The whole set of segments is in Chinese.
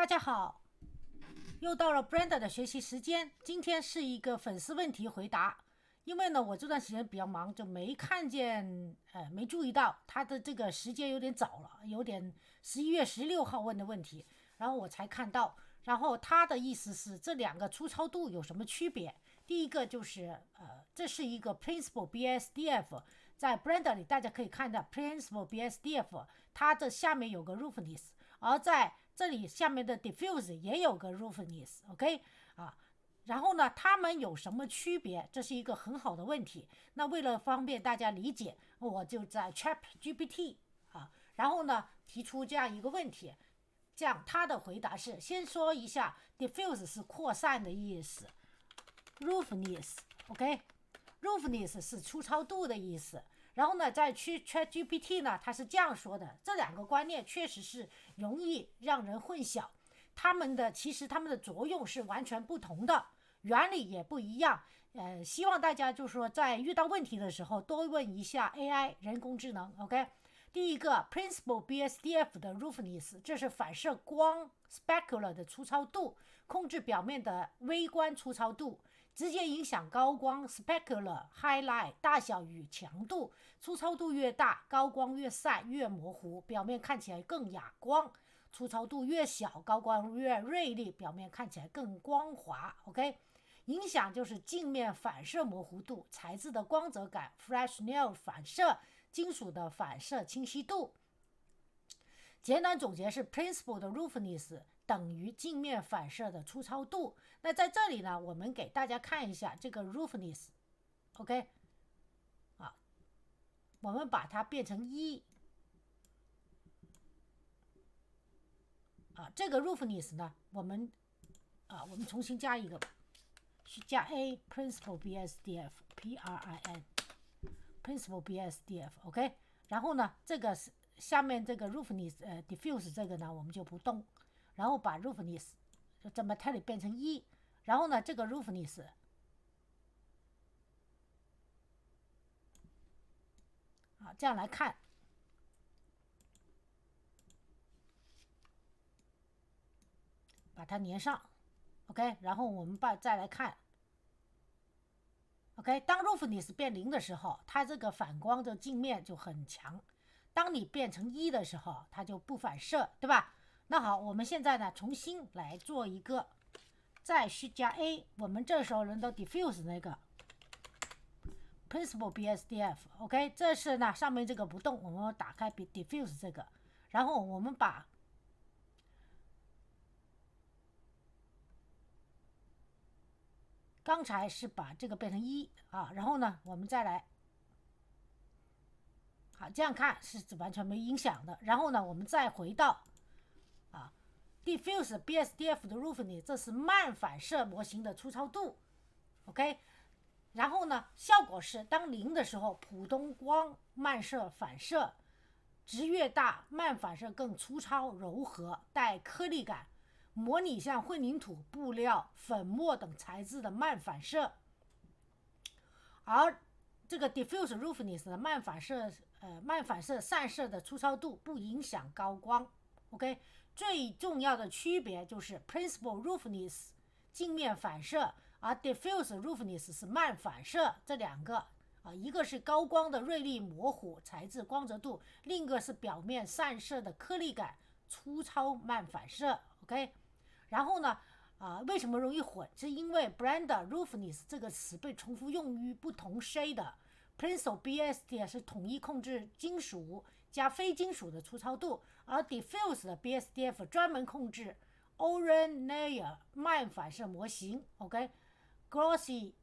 大家好，又到了 Brenda 的学习时间。今天是一个粉丝问题回答，因为呢，我这段时间比较忙，就没看见，没注意到他的这个时间有点早了，有点11月16号问的问题，然后我才看到。然后他的意思是这两个粗糙度有什么区别？第一个就是这是一个 Principal BSDF， 在 Brenda 里大家可以看到 Principal BSDF， 它的下面有个 roughness， 而在这里下面的 diffuse 也有个 roughness，OK，然后呢，它们有什么区别？这是一个很好的问题。那为了方便大家理解，我就在 ChatGPT 然后呢提出这样一个问题。这样他的回答是：先说一下 diffuse 是扩散的意思 ，roughness OK， roughness 是粗糙度的意思。然后呢，在ChatGPT 呢，它是这样说的：这两个观念确实是容易让人混淆，其实它们的作用是完全不同的，原理也不一样。希望大家就是说在遇到问题的时候多问一下 AI 人工智能 OK。第一个 Principal BSDF 的 roughness， 这是反射光 specular 的粗糙度，控制表面的微观粗糙度，直接影响高光 specular highlight 大小与强度，粗糙度越大，高光越散越模糊，表面看起来更哑光，粗糙度越小，高光越锐利，表面看起来更光滑 OK。影响就是镜面反射模糊度、材质的光泽感、Fresnel 反射、金属的反射清晰度。简单总结是 Principal 的 roughness 等于镜面反射的粗糙度。那在这里呢，我们给大家看一下这个 roughness OK， 我们把它变成1这个 roughness 呢，我们重新加一个，是加 A Principal BSDF PRIN Principal BSDF OK。 然后呢，这个下面这个 roughness diffuse 这个呢我们就不动，然后把 roughness 就这么 metallic 变成1，然后呢这个 roughness这样来看，把它粘上 OK。 然后我们再来看OK， 当 roughness 变0的时候，它这个反光的镜面就很强。当你变成1的时候，它就不反射，对吧？那好，我们现在呢重新来做一个，再去加 A， 我们这时候轮到 diffuse 那个 Principal BSDF OK， 这是呢上面这个不动，我们打开 diffuse 这个，然后我们把刚才是把这个变成1然后呢我们再来这样看是完全没影响的。然后呢我们再回到diffuse BSDF 的 roughness， 这是慢反射模型的粗糙度 OK。 然后呢效果是当0的时候，普通光慢射反射值越大，慢反射更粗糙柔和，带颗粒感，模拟像混凝土、布料、粉末等材质的慢反射。而这个 diffuse roughness 的慢反射散射的粗糙度不影响高光 OK。 最重要的区别就是 Principal roughness 镜面反射，而 diffuse roughness 是慢反射。这两个一个是高光的锐利模糊材质光泽度，另一个是表面散射的颗粒感粗糙慢反射 OK。 然后呢为什么容易混？是因为 Brenda roughness 这个词被重复用于不同 shade 的。 Principal BSD 是统一控制金属加非金属的粗糙度，而 diffuse 的 BSDF 专门控制 Oren layer 慢反射模型 OK。 Glossy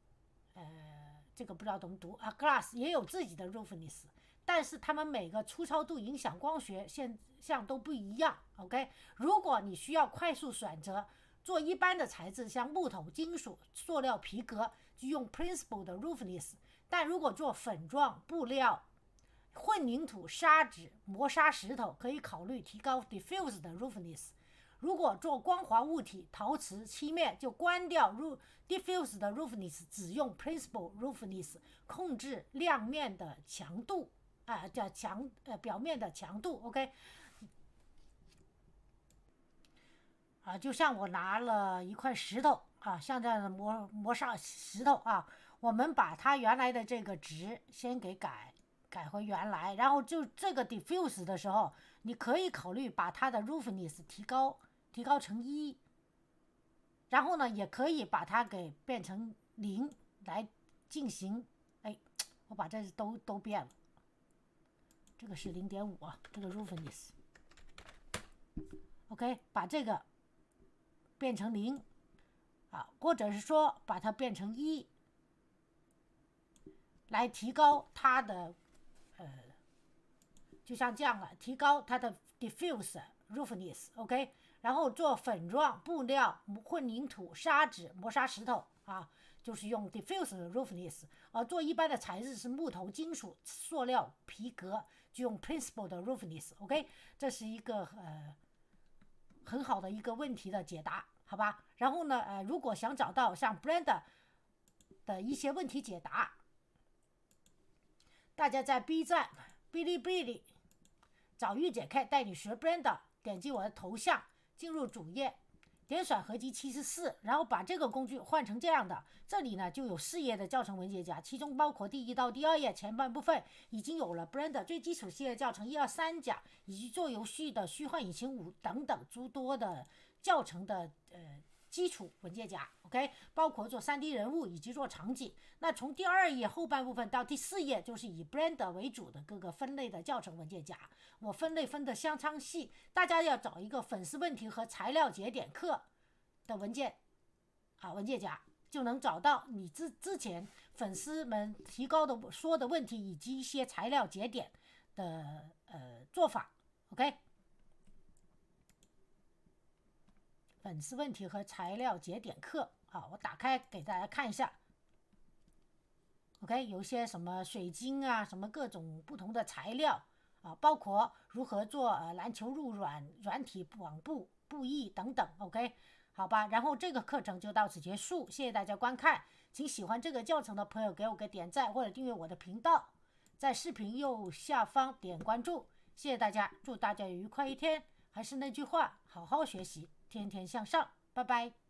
这个不知道怎么读Glass 也有自己的 roughness， 但是它们每个粗糙度影响光学现象都不一样 OK。 如果你需要快速选择做一般的材质，像木头、金属、塑料、皮革，就用 Principal 的 roughness。 但如果做粉状、布料、混凝土、砂纸、磨砂石头，可以考虑提高 diffuse 的 roughness。 如果做光滑物体、陶瓷、漆面，就关掉 diffuse 的 roughness， 只用 Principal roughness 控制亮面的强度表面的强度 OK。就像我拿了一块石头像这样的磨砂石头我们把它原来的这个值先给改回原来，然后就这个 diffuse 的时候，你可以考虑把它的 roughness 提高成1，然后呢，也可以把它给变成0来进行。我把这都变了，这个是0.5这个 roughness。OK， 把这个变成0或者是说把它变成1，来提高它的就像这样了，提高它的 diffuse roughness。OK， 然后做粉状布料、混凝土、砂纸、磨砂石头就是用 diffuse roughness。做一般的材质是木头、金属、塑料、皮革，就用 principled roughness。OK， 这是一个很好的一个问题的解答，好吧？然后呢，如果想找到像 Blender 的一些问题解答，大家在 B 站、哔哩哔哩找玉姐开带你学 Blender， 点击我的头像，进入主页，点选合集74，然后把这个工具换成这样的，这里呢就有4页的教程文件夹，其中包括第1到第2页前半部分已经有了 Blender 最基础系列教程1、2、3讲，以及做游戏的虚幻引擎5等等诸多的教程的基础文件夹。 OK， 包括做 3D 人物以及做场景。那从第2页后半部分到第4页就是以 Blender 为主的各个分类的教程文件夹，我分类分得相当细，大家要找一个粉丝问题和材料节点课的文件夹，就能找到你之前粉丝们提高的说的问题以及一些材料节点的做法。 OK， 粉丝问题和材料节点课我打开给大家看一下。 OK， 有些什么水晶什么各种不同的材料包括如何做篮球入软体网布艺等等。 OK， 好吧，然后这个课程就到此结束，谢谢大家观看，请喜欢这个教程的朋友给我个点赞或者订阅我的频道，在视频右下方点关注，谢谢大家，祝大家有愉快一天，还是那句话，好好学习，天天向上，拜拜。